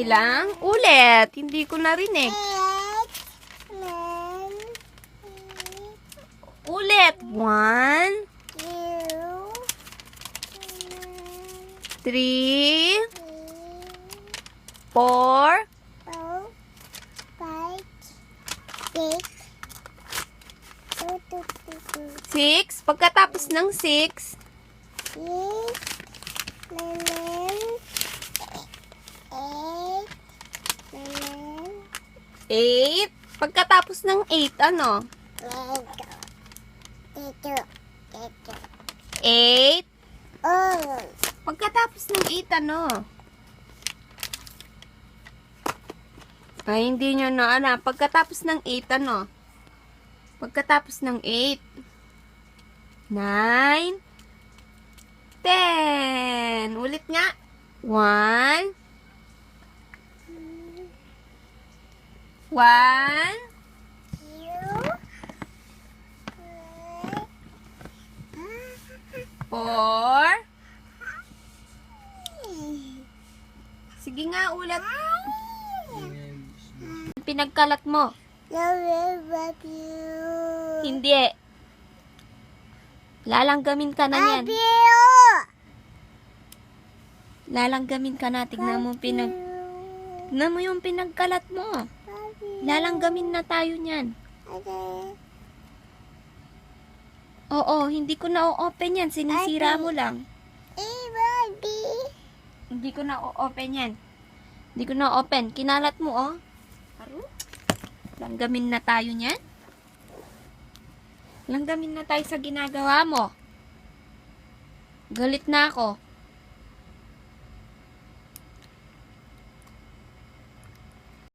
Ilang? Ulit. Hindi ko narinig. Ulit. 1, 3, 4, 6. Pagkatapos ng 6, 8. Pagkatapos ng 8, ano? 8. Pagkatapos ng 8, ano? Ay, hindi nyo na, ano? Pagkatapos ng 8, ano? Pagkatapos ng 8, 9, 10. Ulit nga. 1, 1, 4. Sige nga, ulit. Pinagkalat mo. Hindi. Lalanggamin ka na yan. Lalanggamin ka na. Tignan mo tignan mo yung pinagkalat mo. Lalanggamin na tayo niyan. Oo, hindi ko na o-open yan. Sinisira mo lang. Hindi ko na o-open yan. Hindi ko na open. Kinalat mo, oh. Langgamin na tayo niyan. Langgamin na tayo sa ginagawa mo. Galit na ako.